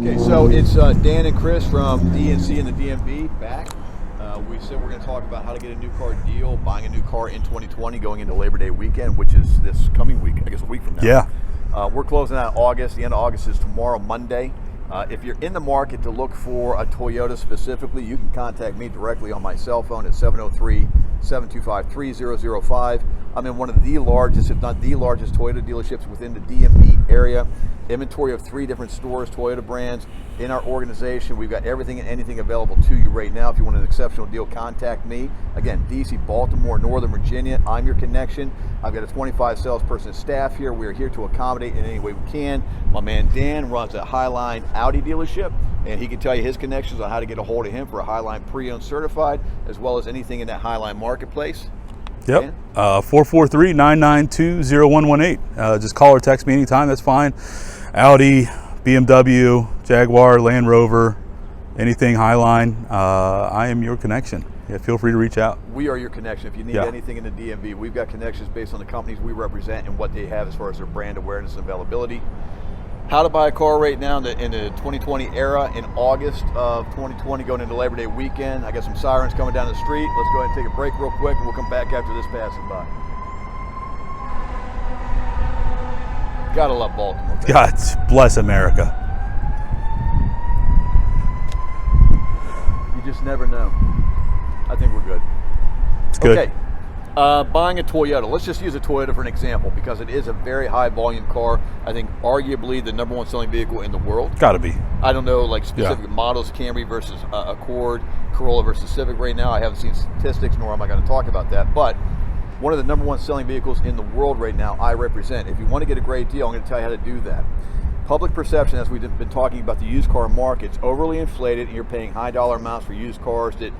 Okay, so it's Dan and Cris from DnC and the DMV back. We said we're going to talk about how to get a new car deal, buying a new car in 2020, going into Labor Day weekend, which is this coming week, I guess a week from now. Yeah. We're closing out August. The end of August is tomorrow, Monday. If you're in the market to look for a Toyota specifically, you can contact me directly on my cell phone at 703-725-3005. I'm in one of the largest, if not the largest, Toyota dealerships within the DMV area. Inventory of 3 different stores, Toyota brands. In our organization, we've got everything and anything available to you right now. If you want an exceptional deal, contact me. Again, DC, Baltimore, Northern Virginia, I'm your connection. I've got a 25 salesperson staff here. We're here to accommodate in any way we can. My man Dan runs a Highline Audi dealership, and he can tell you his connections on how to get a hold of him for a Highline pre-owned certified, as well as anything in that Highline marketplace. Yep. 443-992-0118. Just call or text me anytime. That's fine. Audi, BMW, Jaguar, Land Rover, anything Highline. I am your connection. Yeah, feel free to reach out. We are your connection. If you need anything in the DMV, we've got connections based on the companies we represent and what they have as far as their brand awareness and availability. How to buy a car right now in the 2020 era in August of 2020 going into Labor Day weekend. I got some sirens coming down the street. Let's go ahead and take a break real quick and we'll come back after this passing by. Gotta love Baltimore. Baby. God bless America. You just never know. I think we're good. It's good. Okay. Buying a Toyota. Let's just use a Toyota for an example because it is a very high volume car. I think arguably the #1 selling vehicle in the world. Gotta be. I don't know like specific models, Camry versus Accord, Corolla versus Civic right now. I haven't seen statistics, nor am I going to talk about that. But one of the #1 selling vehicles in the world right now I represent. If you want to get a great deal, I'm going to tell you how to do that. Public perception, as we've been talking about the used car market, it's overly inflated and you're paying high dollar amounts for used cars that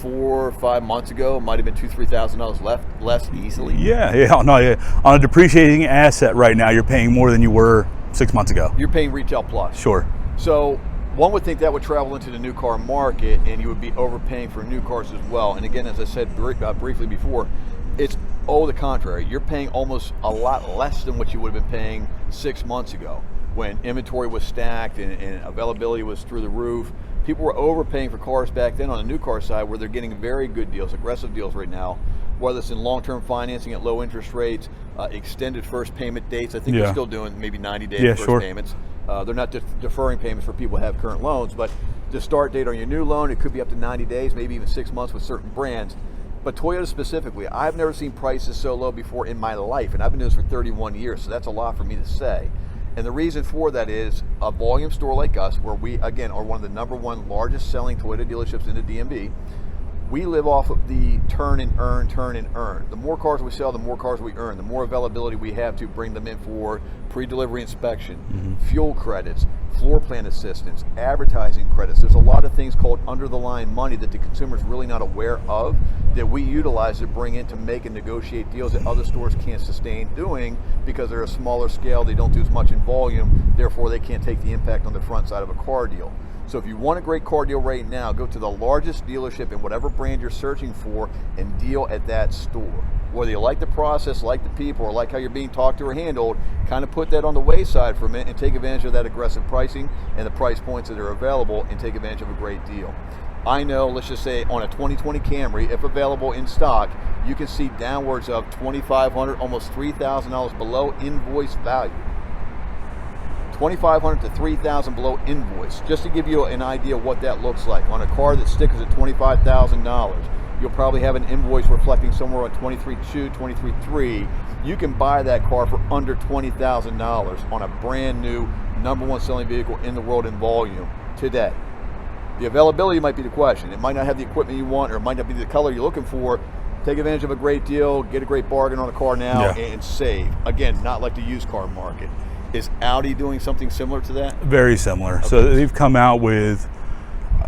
4 or 5 months ago might have been $2,000 to $3,000 less easily. Yeah. On a depreciating asset right now, you're paying more than you were 6 months ago. You're paying retail plus. Sure. So one would think that would travel into the new car market and you would be overpaying for new cars as well. And again, as I said briefly before, it's the contrary. You're paying almost a lot less than what you would have been paying 6 months ago when inventory was stacked and availability was through the roof. People were overpaying for cars back then on the new car side where they're getting very good deals, aggressive deals right now, whether it's in long-term financing at low interest rates, extended first payment dates. I think they're still doing maybe 90-day first payments. They're not deferring payments for people who have current loans, but the start date on your new loan, it could be up to 90 days, maybe even 6 months with certain brands. But Toyota specifically, I've never seen prices so low before in my life, and I've been doing this for 31 years, so that's a lot for me to say. And the reason for that is a volume store like us, where we, again, are one of the #1 largest selling Toyota dealerships in the DMV, we live off of the turn and earn. The more cars we sell, the more cars we earn, the more availability we have to bring them in for pre-delivery inspection, fuel credits, floor plan assistance, advertising credits. There's a lot of things called under-the-line money that the consumer's really not aware of that we utilize to bring in to make and negotiate deals that other stores can't sustain doing because they're a smaller scale, they don't do as much in volume, therefore they can't take the impact on the front side of a car deal. So if you want a great car deal right now, go to the largest dealership in whatever brand you're searching for and deal at that store. Whether you like the process, like the people, or like how you're being talked to or handled, kind of put that on the wayside for a minute and take advantage of that aggressive pricing and the price points that are available and take advantage of a great deal. I know, let's just say on a 2020 Camry, if available in stock, you can see downwards of $2,500, almost $3,000 below invoice value. $2,500 to $3,000 below invoice, just to give you an idea of what that looks like. On a car that stickers at $25,000, you'll probably have an invoice reflecting somewhere on $23,200, $23,300. You can buy that car for under $20,000 on a brand new #1 selling vehicle in the world in volume today. The availability might be the question. It might not have the equipment you want, or it might not be the color you're looking for. Take advantage of a great deal, get a great bargain on a car now, and save. Again, not like the used car market. Is Audi doing something similar to that? Very similar. Okay. So they've come out with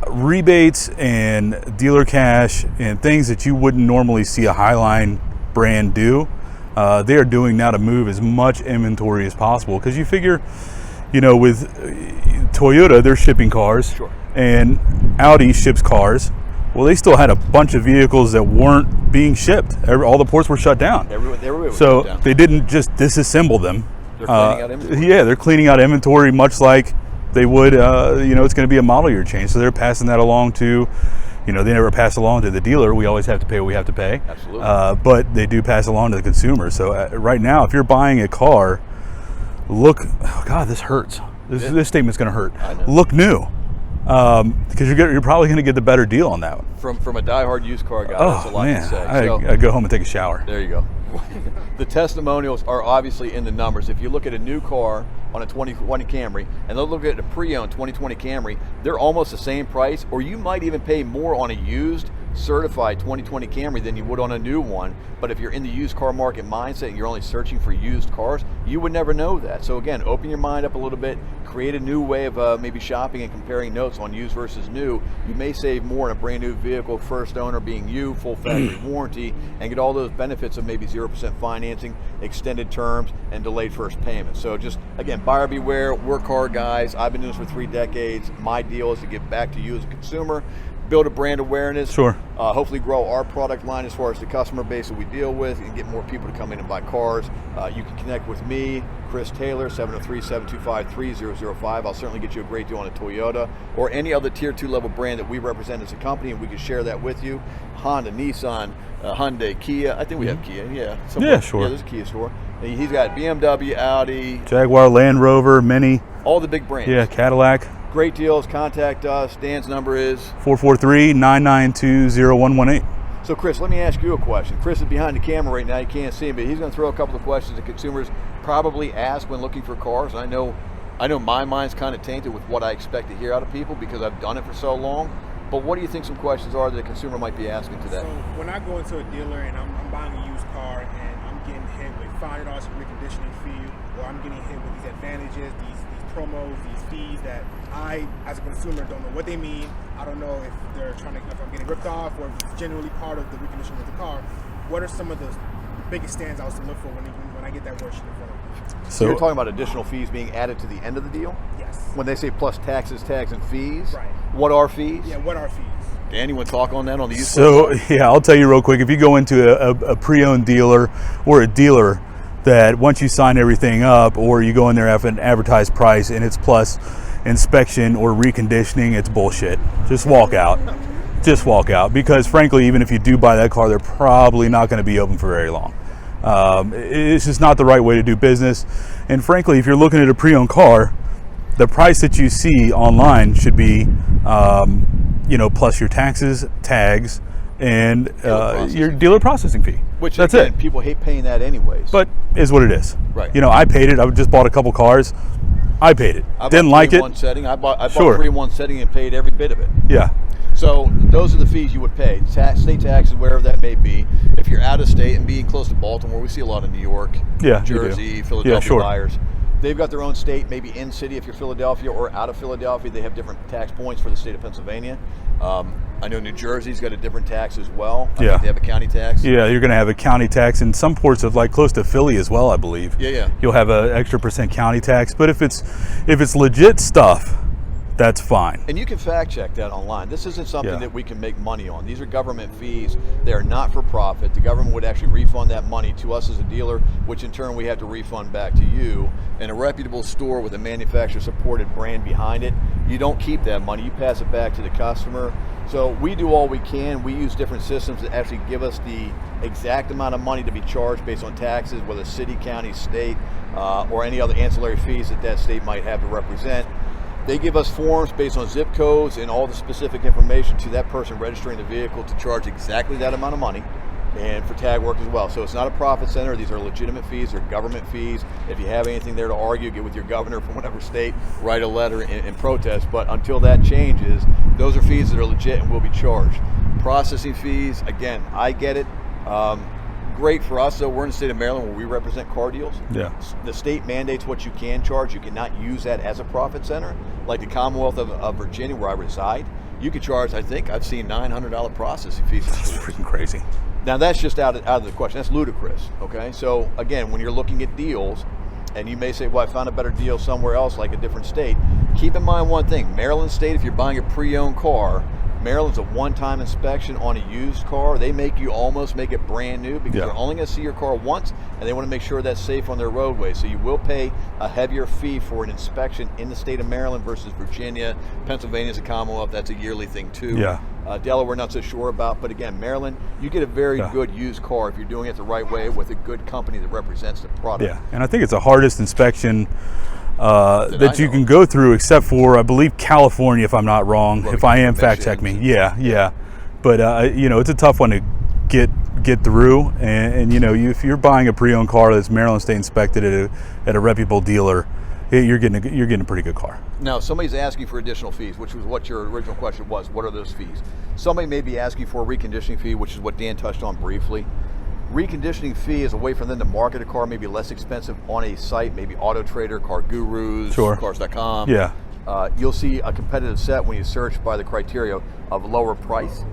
rebates and dealer cash and things that you wouldn't normally see a Highline brand do. They are doing now to move as much inventory as possible because you figure, with Toyota, they're shipping cars, and Audi ships cars. Well, they still had a bunch of vehicles that weren't being shipped. All the ports were shut down. Everywhere so they didn't just disassemble them. They're cleaning out inventory. Yeah, they're cleaning out inventory, much like they would, it's going to be a model year change. So they're passing that along to, they never pass along to the dealer. We always have to pay what we have to pay. Absolutely. But they do pass along to the consumer. So right now, if you're buying a car, oh God, this hurts. This statement's going to hurt. I know. Look new. Because you're probably going to get the better deal on that one. From a diehard used car guy, that's a lot to say. I go home and take a shower. There you go. The testimonials are obviously in the numbers. If you look at a new car on a 2020 Camry and they'll look at a pre-owned 2020 Camry, they're almost the same price, or you might even pay more on a used certified 2020 Camry than you would on a new one. But if you're in the used car market mindset and you're only searching for used cars, you would never know that. So again, open your mind up a little bit, create a new way of maybe shopping and comparing notes on used versus new. You may save more in a brand new vehicle, first owner being you, full factory warranty, and get all those benefits of maybe 0% financing, extended terms, and delayed first payment. So just, again, buyer beware, work hard, guys. I've been doing this for 3 decades. My deal is to give back to you as a consumer, build a brand awareness, sure. Hopefully grow our product line as far as the customer base that we deal with, and get more people to come in and buy cars. You can connect with me, Cris Taylor, 703-725-3005. I'll certainly get you a great deal on a Toyota or any other tier 2 level brand that we represent as a company, and we can share that with you. Honda, Nissan, Hyundai, Kia. I think we have Kia, yeah. Yeah, sure. Yeah, there's a Kia store. And he's got BMW, Audi, Jaguar, Land Rover, Mini. all the big brands. Yeah, Cadillac. Great deals. Contact us. Dan's number is 443-992-0118. So Cris, let me ask you a question. Cris is behind the camera right now. You can't see him, but he's going to throw a couple of questions that consumers probably ask when looking for cars. I know my mind's kind of tainted with what I expect to hear out of people because I've done it for so long. But what do you think some questions are that a consumer might be asking today? So when I go into a dealer and I'm buying a used car and I'm getting hit with $500 for reconditioning fee, or I'm getting hit with these advantages, these promos, these fees that I, as a consumer, don't know what they mean. I don't know if if I'm getting ripped off or if it's genuinely part of the reconditioning of the car. What are some of the biggest standouts to look for when I get that worksheet in front of me? So you're talking about additional fees being added to the end of the deal? Yes. When they say plus taxes, tags, and fees? Right. What are fees? Yeah, what are fees? Dan, you want to talk on that on the used So car? yeah, I'll tell you real quick. If you go into a pre-owned dealer or a dealer that once you sign everything up, or you go in there at an advertised price and it's plus inspection or reconditioning, it's bullshit. Just walk out. Just walk out, because frankly, even if you do buy that car, they're probably not going to be open for very long. It's just not the right way to do business. And frankly, if you're looking at a pre-owned car, the price that you see online should be, plus your taxes, tags, and your dealer processing fee. Which, that's again, it. people hate paying that anyways. But is what it is. Right. I paid it. I just bought a couple cars. I paid it. Didn't like it. Setting. I bought Sure. 3-in-1 setting and paid every bit of it. Yeah. So those are the fees you would pay. State taxes, wherever that may be. If you're out of state and being close to Baltimore, we see a lot of New York, Yeah, Jersey, Philadelphia Yeah, sure. buyers. They've got their own state, maybe in city if you're Philadelphia, or out of Philadelphia, they have different tax points for the state of Pennsylvania. I know New Jersey's got a different tax as well. I think they have a county tax. Yeah, you're going to have a county tax in some ports of close to Philly as well, I believe. Yeah. You'll have an extra % county tax, but if it's legit stuff, that's fine. And you can fact check that online. This isn't something Yeah. that we can make money on. These are government fees. They are not for profit. The government would actually refund that money to us as a dealer, which in turn we have to refund back to you. In a reputable store with a manufacturer-supported brand behind it, you don't keep that money. You pass it back to the customer. So we do all we can. We use different systems that actually give us the exact amount of money to be charged based on taxes, whether city, county, state, or any other ancillary fees that state might have to represent. They give us forms based on zip codes and all the specific information to that person registering the vehicle to charge exactly that amount of money, and for tag work as well. So it's not a profit center. These are legitimate fees. They're government fees. If you have anything there to argue, get with your governor from whatever state, write a letter and protest. But until that changes, those are fees that are legit and will be charged. Processing fees, again, I get it. Great for us, though. We're in the state of Maryland where we represent car deals. Yeah. The state mandates what you can charge. You cannot use that as a profit center. Like the Commonwealth of Virginia, where I reside, you could charge, I think I've seen $900 processing fees. That's freaking crazy. Now that's just out of the question. That's ludicrous. Okay, so again, when you're looking at deals, and you may say, well, I found a better deal somewhere else, like a different state. Keep in mind one thing: Maryland State, if you're buying a pre-owned car, Maryland's a one-time inspection on a used car. They make you almost make it brand new because they're only going to see your car once, and they want to make sure that's safe on their roadway. So you will pay a heavier fee for an inspection in the state of Maryland versus Virginia. Pennsylvania's a Commonwealth. That's a yearly thing too. Yeah. Delaware, not so sure about, but again, Maryland, you get a very good used car if you're doing it the right way with a good company that represents the product. Yeah, and I think it's the hardest inspection that you can go through, except for, I believe, California, if I'm not wrong. If I am, fact check me. Yeah. But you know, it's a tough one to get through, and you know, if you're buying a pre-owned car that's Maryland State inspected at a reputable dealer, you're getting a pretty good car. Now, somebody's asking for additional fees, which was what your original question was. What are those fees? Somebody may be asking for a reconditioning fee, which is what Dan touched on briefly. Reconditioning fee is a way for them to market a car maybe less expensive on a site, maybe Auto Trader, Car Gurus, Cars.com. Yeah. You'll see a competitive set when you search by the criteria of lower price.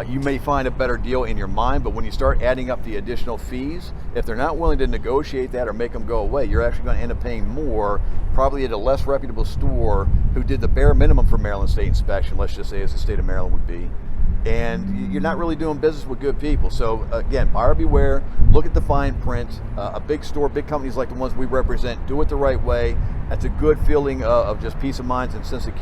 You may find a better deal in your mind, but when you start adding up the additional fees, if they're not willing to negotiate that or make them go away, you're actually going to end up paying more, probably at a less reputable store who did the bare minimum for Maryland State inspection, let's just say as the state of Maryland would be. And you're not really doing business with good people. So again, buyer beware, look at the fine print. A big store, big companies like the ones we represent, do it the right way. That's a good feeling of just peace of mind and sense of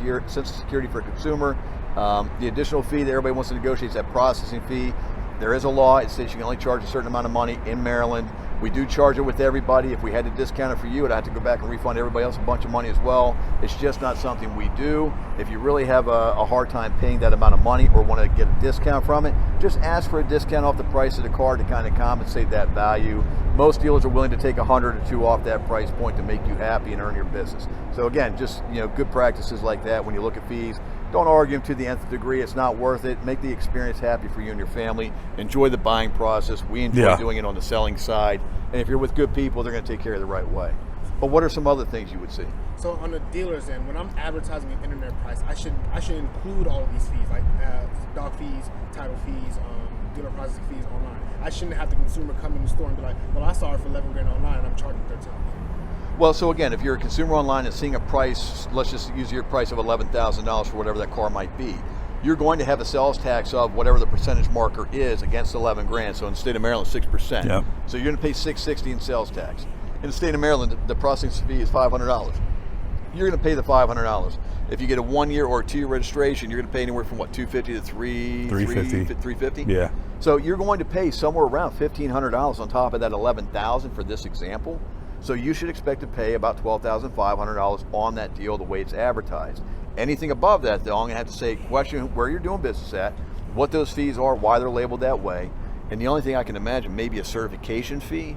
security for a consumer. The additional fee that everybody wants to negotiate is that processing fee. There is a law, it says you can only charge a certain amount of money in Maryland. We do charge it with everybody. If we had to discount it for you, I'd have to go back and refund everybody else a bunch of money as well. It's just not something we do. If you really have a hard time paying that amount of money or want to get a discount from it, just ask for a discount off the price of the car to kind of compensate that value. Most dealers are willing to take $100 or $200 off that price point to make you happy and earn your business. So again, just good practices like that when you look at fees. Don't argue them to the nth degree. It's not worth it. Make the experience happy for you and your family. Enjoy the buying process. We enjoy doing it on the selling side. And if you're with good people, they're going to take care of you the right way. But what are some other things you would see? So on the dealer's end, when I'm advertising an internet price, I should include all of these fees, like doc fees, title fees, dealer processing fees online. I shouldn't have the consumer come in the store and be like, well, I saw it for $11,000 online and I'm charging $13,000. Well, so again, if you're a consumer online and seeing a price, let's just use your price of $11,000 for whatever that car might be, you're going to have a sales tax of whatever the percentage marker is against $11,000. So in the state of Maryland, 6%. Yep. So you're going to pay $660 in sales tax. In the state of Maryland, the processing fee is $500. You're going to pay the $500. If you get a 1 year or a 2 year registration, you're going to pay anywhere from what, $250 to $350. Yeah. So you're going to pay somewhere around $1,500 on top of that $11,000 for this example. So you should expect to pay about $12,500 on that deal the way it's advertised. Anything above that, though, I'm going to have to say, question where you're doing business at, what those fees are, why they're labeled that way. And the only thing I can imagine, maybe a certification fee.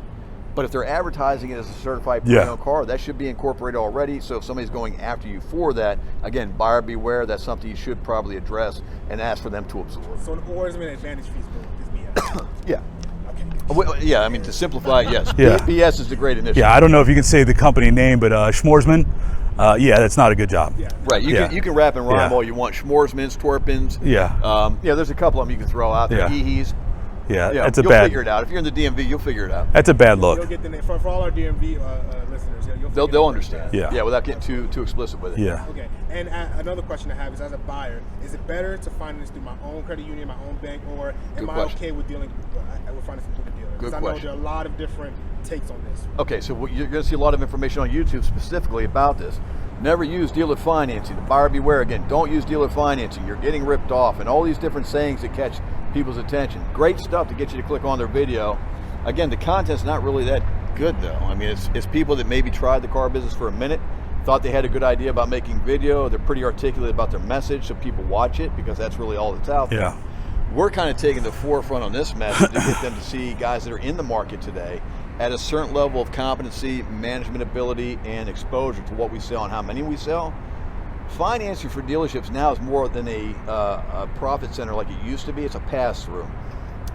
But if they're advertising it as a certified pre-owned car, that should be incorporated already. So if somebody's going after you for that, again, buyer beware. That's something you should probably address and ask for them to absorb. So the orders and advantage fees is BS. Yeah. Well, yeah, I mean, to simplify, yes. Yeah. BS is the great initiative. Yeah, I don't know if you can say the company name, but Schmorsman, that's not a good job. Yeah. Right, you can rap and rhyme all you want. Schmorsmans, Twerpins. Yeah. There's a couple of them you can throw out there. Hee-hees. Yeah, you'll figure it out. If you're in the DMV, you'll figure it out. That's a bad look. You'll get the name. For all our DMV listeners, they'll understand. Yeah. Without getting too explicit with it. Yeah. Okay. And another question I have is, as a buyer, is it better to finance through my own credit union, my own bank, or am I okay with dealing with financing through the dealer? Because I know there are a lot of different takes on this. Okay, so you're going to see a lot of information on YouTube specifically about this. Never use dealer financing. The buyer beware. Again, don't use dealer financing. You're getting ripped off, and all these different sayings that catch people's attention. Great stuff to get you to click on their video. Again, the content's not really that good though. I mean, it's people that maybe tried the car business for a minute, thought they had a good idea about making video. They're pretty articulate about their message, so people watch it because that's really all that's out there. Yeah. We're kind of taking the forefront on this message to get them to see guys that are in the market today at a certain level of competency, management ability, and exposure to what we sell and how many we sell. Financing for dealerships now is more than a profit center like it used to be. It's a pass-through.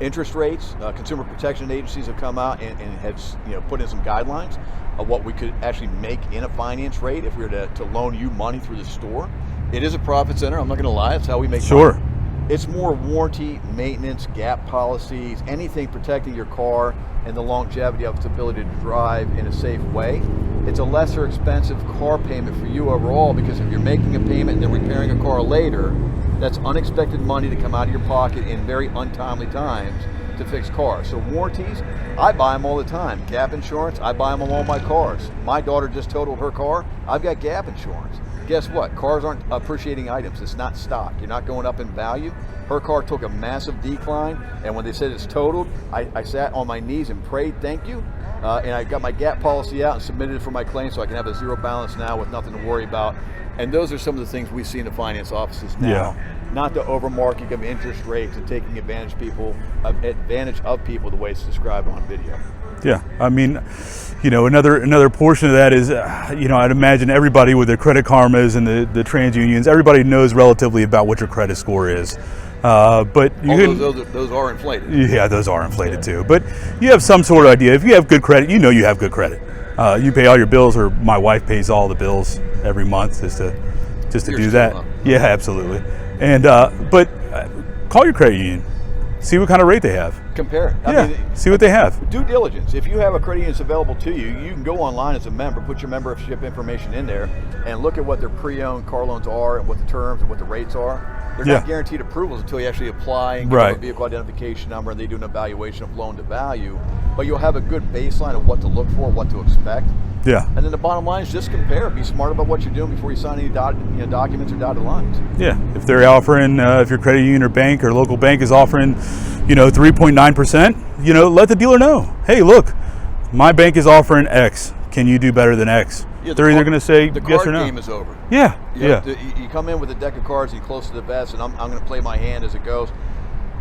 Interest rates, consumer protection agencies have come out and have put in some guidelines of what we could actually make in a finance rate if we were to loan you money through the store. It is a profit center. I'm not going to lie. It's how we make money. It's more warranty, maintenance, gap policies, anything protecting your car and the longevity of its ability to drive in a safe way. It's a lesser expensive car payment for you overall because if you're making a payment and then repairing a car later, That's unexpected money to come out of your pocket in very untimely times to fix cars. So warranties, I buy them all the time. Gap insurance, I buy them on all my cars. My daughter just totaled her car. I've got gap insurance. Guess what? Cars aren't appreciating items. It's not stock. You're not going up in value. Her car took a massive decline, and when they said it's totaled, I sat on my knees and prayed, thank you. And I got my gap policy out and submitted it for my claim so I can have a zero balance now with nothing to worry about. And those are some of the things we see in the finance offices now. Yeah. Not the overmarking of interest rates and taking advantage of people the way it's described on video. Yeah, I mean, you know, another portion of that is, you know, I'd imagine everybody with their Credit Karmas and the TransUnions, everybody knows relatively about what your credit score is. But you those are inflated. Yeah, those are inflated too. But you have some sort of idea. If you have good credit, you know you have good credit. You pay all your bills, or my wife pays all the bills every month just to do that. Huh? Yeah, absolutely. And but call your credit union. See what kind of rate they have. Compare it. I mean, see what they have. Due diligence. If you have a credit union that's available to you, you can go online as a member, put your membership information in there, and look at what their pre-owned car loans are and what the terms and what the rates are. They're not guaranteed approvals until you actually apply and get a vehicle identification number, and they do an evaluation of loan to value. But you'll have a good baseline of what to look for, what to expect. Yeah. And then the bottom line is just compare. Be smart about what you're doing before you sign any documents or dotted lines. Yeah. If they're offering, if your credit union or bank or local bank is offering, 3.9%, let the dealer know. Hey, look, my bank is offering X. Can you do better than X? Yeah, they're either going to say the yes or card no. game is over. Yeah. You come in with a deck of cards and you're close to the vest, and I'm going to play my hand as it goes.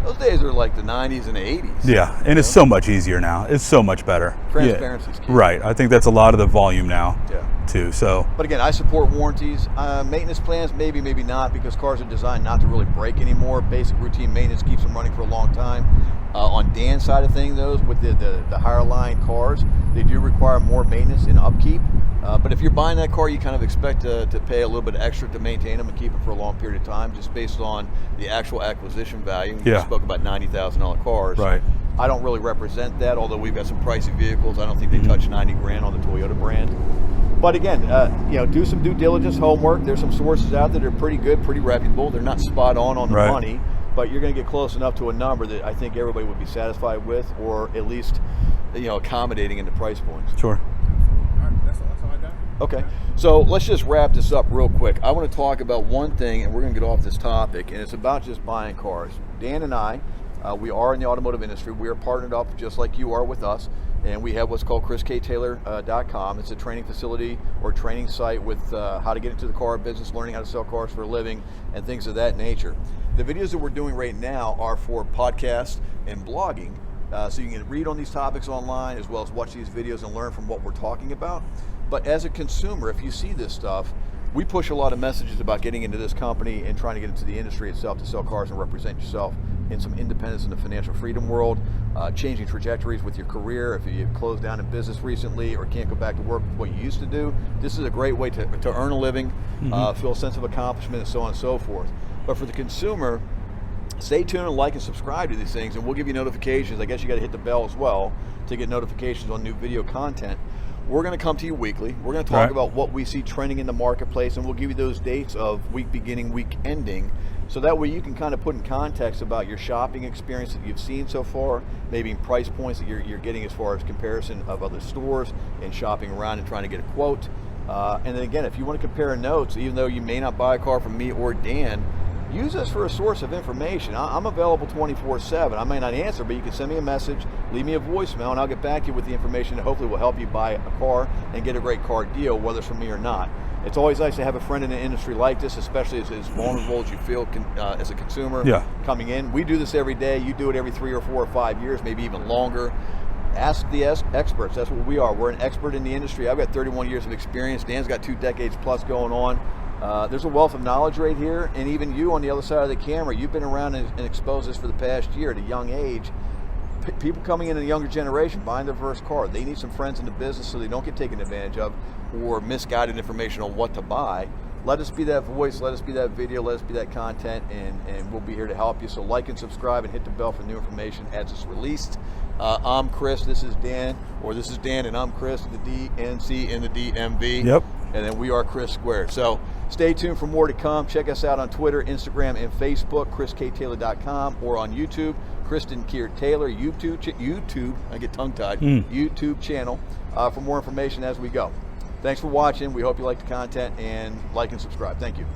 Those days are like the 90s and the 80s. Yeah, and it's so much easier now. It's so much better. Transparency is key. Right. I think that's a lot of the volume now. Yeah. Too. So. But again, I support warranties. Maintenance plans, maybe not, because cars are designed not to really break anymore. Basic routine maintenance keeps them running for a long time. On Dan's side of things, those with the higher line cars, they do require more maintenance and upkeep. But if you're buying that car, you kind of expect to pay a little bit extra to maintain them and keep them for a long period of time, just based on the actual acquisition value. You spoke about $90,000 cars. Right. I don't really represent that, although we've got some pricey vehicles. I don't think they touch 90 grand on the Toyota brand. But again, do some due diligence, homework. There's some sources out there that are pretty good, pretty reputable. They're not spot on the money, but you're going to get close enough to a number that I think everybody would be satisfied with, or at least, accommodating in the price points. Sure. That's all I got. Okay, so let's just wrap this up real quick. I want to talk about one thing, and we're going to get off this topic, and it's about just buying cars. Dan and I, we are in the automotive industry. We are partnered up just like you are with us, and we have what's called chrisktaylor.com. It's a training facility or training site with how to get into the car business, learning how to sell cars for a living, and things of that nature. The videos that we're doing right now are for podcasts and blogging, so you can read on these topics online as well as watch these videos and learn from what we're talking about. But as a consumer, if you see this stuff, we push a lot of messages about getting into this company and trying to get into the industry itself to sell cars and represent yourself in some independence in the financial freedom world, changing trajectories with your career. If you've closed down in business recently or can't go back to work with what you used to do, this is a great way to earn a living, feel a sense of accomplishment, and so on and so forth. But for the consumer, stay tuned and like and subscribe to these things, and we'll give you notifications. I guess you got to hit the bell as well to get notifications on new video content. We're going to come to you weekly. We're going to talk about what we see trending in the marketplace, and we'll give you those dates of week beginning, week ending, so that way you can kind of put in context about your shopping experience that you've seen so far, maybe price points that you're getting as far as comparison of other stores and shopping around and trying to get a quote. And then again, if you want to compare notes, even though you may not buy a car from me or Dan, use us for a source of information. I'm available 24/7. I may not answer, but you can send me a message, leave me a voicemail, and I'll get back to you with the information that hopefully will help you buy a car and get a great car deal, whether it's from me or not. It's always nice to have a friend in an industry like this, especially as vulnerable as you feel as a consumer coming in. We do this every day. You do it every 3 or 4 or 5 years, maybe even longer. Ask the experts. That's what we are. We're an expert in the industry. I've got 31 years of experience. Dan's got 2 decades plus going on. There's a wealth of knowledge right here, and even you on the other side of the camera, you've been around and exposed this for the past year at a young age. People coming in the younger generation buying their first car, they need some friends in the business so they don't get taken advantage of or misguided information on what to buy. Let us be that voice, let us be that video, let us be that content, and we'll be here to help you. So like and subscribe and hit the bell for new information as it's released. I'm Chris, this is Dan, or this is Dan and I'm Chris, the DnC in the DMV. Yep. And then we are Chris Squared. So Stay tuned for more to come. Check us out on Twitter, Instagram, and Facebook, chrisktaylor.com, or on YouTube, Kristen Kier Taylor, YouTube, I get tongue-tied, YouTube channel for more information as we go. Thanks for watching. We hope you like the content, and like and subscribe. Thank you.